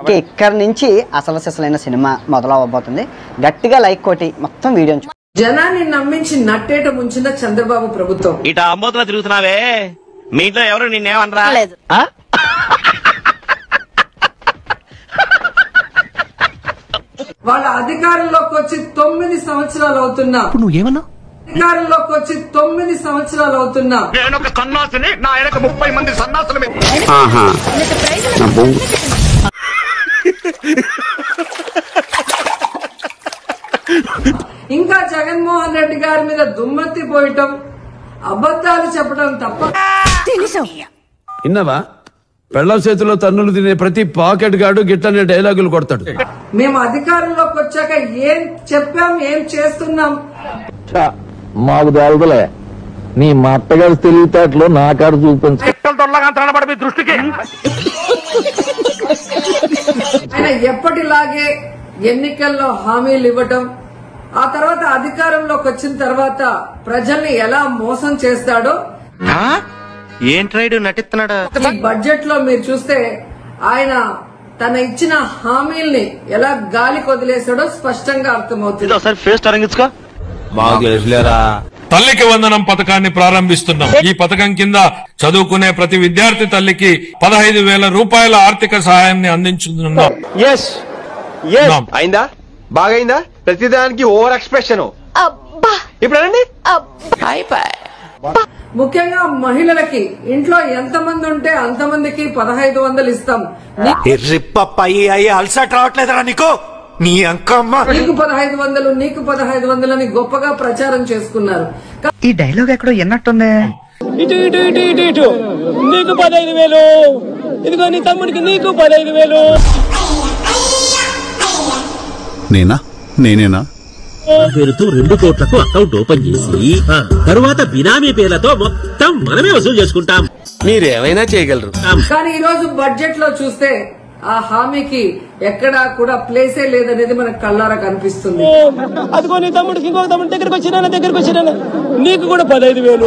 ఇక్కడ నుంచి అసలు సిసలైన సినిమా మొదలవబోతుంది. గట్టిగా లైక్ కొట్టి మొత్తం వీడియో జనాన్ని నమ్మించి నట్టేట ముంచిన చంద్రబాబు ప్రభుత్వం. ఇట అంబోతులా తిరుగుతున్నావే, మీ ఇంట్లో ఎవరు నిన్నేమనరా? వాళ్ళ అధికారంలోకి వచ్చి 9 సంవత్సరాలు అవుతున్నా. నువ్వేమన్నా? అధికారంలోకి వచ్చి 9 సంవత్సరాలు అవుతున్నా. నేను ఒక సన్నాసిని, నా వెనక 30 మంది సన్నాసులు. ఇంకా జగన్మోహన్ రెడ్డి గారి మీద దుమ్మెత్తి పోయటం, అబద్దాలు చెప్పడం తప్ప. ఇన్నవా పెళ్ళ చేతిలో తన్నులు తినే ప్రతి పాకెట్ గాడు గిట్టనే డైలాగులు కొడతాడు. మేము అధికారంలోకి వచ్చాక ఏం చెప్పాం, ఏం చేస్తున్నాం మాకు తెలుదులే. నీ మా అత్తగారు తెలివితేటలో నా కాడ చూపించు. దృష్టికి ఆయన ఎప్పటిలాగే ఎన్నికల్లో హామీలు ఇవ్వటం, ఆ తర్వాత అధికారంలోకి వచ్చిన తర్వాత ప్రజల్ని ఎలా మోసం చేస్తాడో ఏంట్రైడు నటిస్తున్నాడు. ఈ బడ్జెట్ లో మీరు చూస్తే ఆయన తన ఇచ్చిన హామీల్ని ఎలా గాలి కొదిలేశాడో స్పష్టంగా అర్థమవుతుంది. ఒకసారి ఫేస్ తరంగించుకో. తల్లికి వందనం పథకాన్ని ప్రారంభిస్తున్నాం. ఈ పథకం కింద చదువుకునే ప్రతి విద్యార్థి తల్లికి 15,000 రూపాయల ఆర్థిక సహాయాన్ని అందించుతున్నాం. అయిందా? బాగైందా? ప్రతిదానికి ఓవర్ ఎక్స్ప్రెషన్. ఇప్పుడు ముఖ్యంగా మహిళలకి ఇంట్లో ఎంతమంది ఉంటే అంతమందికి 1500 ఇస్తాం. అలసట రావట్లేదురా నీకు? నీ అంకమ్మ నీకు 1500, నీకు 1500 అని గొప్పగా ప్రచారం చేసుకున్నారు. ఈ డైలాగ్ ఎక్కడో ఎన్నట్టుంది. ఇటు ఇటు ఇటు ఇటు ఇటు నీకు 15,000, ఇదిగో నీ తమ్ముడికి నీకు 15,000. నేనేనా పేరుతో 2 కోట్లకు అకౌంట్ ఓపెన్ చేసి తరువాత బినామీ పేర్లతో మొత్తం మనమే వసూలు చేసుకుంటాం. మీరేమైనా చేయగలరు. కానీ ఈ రోజు బడ్జెట్ లో చూస్తే ఆ హామీకి ఎక్కడా కూడా ప్లేసే లేదనేది మనకు కళ్ళారా కనిపిస్తుంది. అదిగో నీ తమ్ముడికి ఇంకొక తమ్ముడి దగ్గరకు వచ్చినా నీకు కూడా 15,000.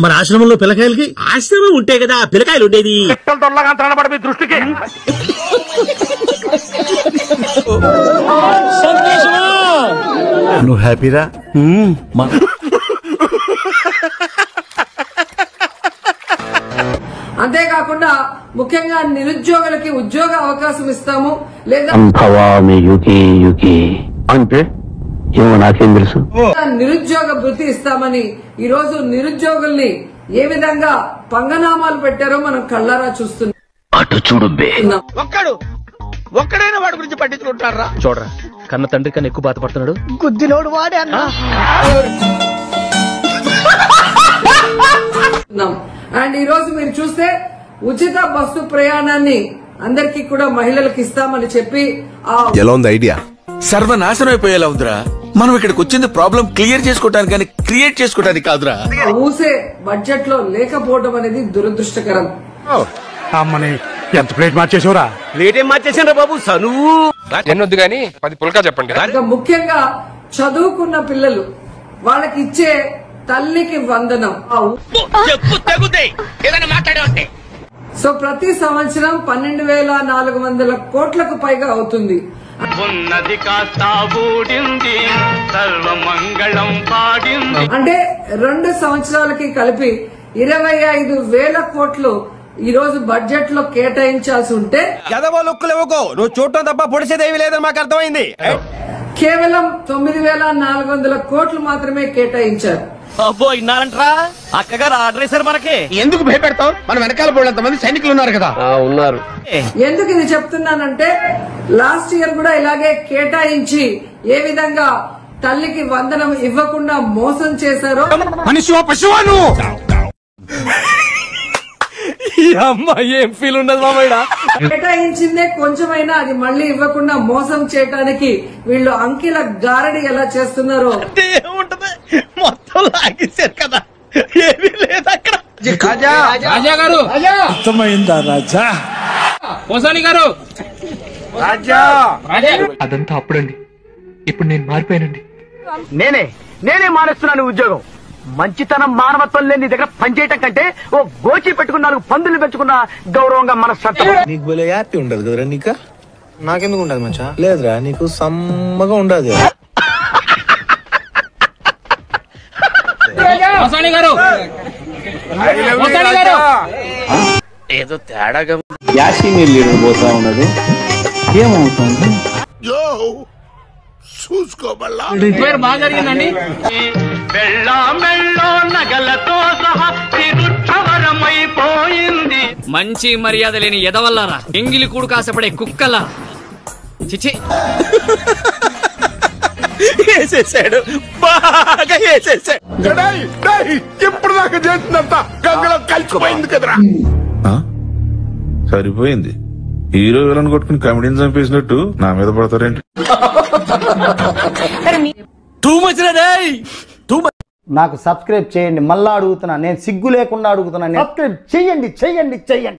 మన ఆశ్రమంలో పిల్లకాయలకి ఆశ్రమం ఉంటే కదా పిల్లకాయలు ఉండేది. దృష్టికి నువ్వు హ్యాపీరా? అంతేకాకుండా ముఖ్యంగా నిరుద్యోగులకి ఉద్యోగ అవకాశం ఇస్తాము, లేదా అంటే ఏమో నాకేం తెలుసు. నిరుద్యోగ భృతి ఇస్తామని ఈ రోజు నిరుద్యోగుల్ని ఏ విధంగా పంగనామాలు పెట్టారో మనం కళ్ళారా చూస్తున్నాం. అటు చూడు ఒక్కడైనా వాడి గురించి పట్టించుకుంటారా? చూడరా, కన్న తండ్రి కన్నా ఎక్కువ బాధపడుతున్నాడు. గుద్దినోడు వాడే అన్నా. అండ్ ఈ రోజు మీరు చూస్తే ఉచిత బస్సు ప్రయాణాన్ని అందరికీ కూడా మహిళలకు ఇస్తామని చెప్పి ఎలా ఉంది ఐడియా? సర్వనాశనం అయిపోయేలా ఉందిరా. మనం ఇక్కడికి వచ్చింది ప్రాబ్లం క్లియర్ చేసుకోవడానికి కానీ క్రియేట్ చేసుకోవడానికి కాదురా. ఊసే బడ్జెట్ లో లేకపోవడం అనేది దురదృష్టకరం. అమ్మని ఎంత ప్లేట్ మార్చేసావురా? ప్లేట్ ఏం మార్చేసాను బాబు, సనువు ఎన్నొద్దు గానీ 10 పుల్కా చెప్పండి. ఇంకా ముఖ్యంగా చదువుకున్న పిల్లలు వాళ్ళకి ఇచ్చే తల్లికి వందనం. సో ప్రతి సంవత్సరం 12,400 కోట్లకు పైగా అవుతుంది. అంటే 2 సంవత్సరాలకి కలిపి 25,000 కోట్లు ఈ రోజు బడ్జెట్ లో కేటాయించాల్సి ఉంటే నువ్వు చూడటం తప్ప పొడిచేదేమీ లేదని మాకు అర్థమైంది. కేవలం 9,400 కోట్లు మాత్రమే కేటాయించారు. అబ్బో ఇన్నారంట్రా, అక్కగారు ఆర్డర్ వేశారు మనకి. ఎందుకు భయపెడతావు? మన వెనకాల పోయినంత మంది సైనికులు ఉన్నారు కదా. ఉన్నారు. ఎందుకు ఇది చెప్తున్నానంటే లాస్ట్ ఇయర్ కూడా ఇలాగే కేటాయించి ఏ విధంగా తల్లికి వందనం ఇవ్వకుండా మోసం చేశారో. మనిషివా పశువా నువ్వు? ఏం ఫీల్ ఉండదు మామయ్య. కేటాయించిందే కొంచెమైనా అది మళ్ళీ ఇవ్వకుండా మోసం చేయడానికి వీళ్ళు అంకెల గారడి ఎలా చేస్తున్నారో. మొత్తం లాగేశారు కదా, ఏమీ లేదు అక్కడ. రాజా గారు అర్థమైందా రాజా? పోసాని గారు అదంతా అప్పుడండి, ఇప్పుడు నేను మారిపోయానండి. నేనే మానేస్తున్నాను ఉద్యోగం. మంచితనం మానవత్వం లేని నీ దగ్గర పనిచేయటం కంటే ఓ గోచి పెట్టుకున్న 4 పందులు పెంచుకున్న గౌరవంగా మనస్తత్వం. నీకు భలే హ్యాపీ ఉండదు కదరా? నీక నాకెందుకు ఉండదు మంచా? లేదురా, నీకు సమ్మగా ఉండదు. ఏదో తేడాగా యాసి మీరు లీడర్ పోతా ఉన్నది ఏమవుతుంది? మంచి మర్యాద లేని ఎదవల్లారా, ఎంగిలి కూడు కాసపడే కుక్కలా. చిచి వేసేసాడు, బాగా వేసేసాడు. ఇప్పుడు దాకా చేసినంత గంగలో కలిసిపోయింది కదరా. సరిపోయింది. హీరో విలన్ కొట్టుకుని కమెడీని చంపేసినట్టు నా మీద పడతారేంటి? నాకు సబ్స్క్రైబ్ చేయండి. మళ్ళా అడుగుతున్నా, నేను సిగ్గు లేకుండా అడుగుతున్నా. సబ్స్క్రైబ్ చేయండి.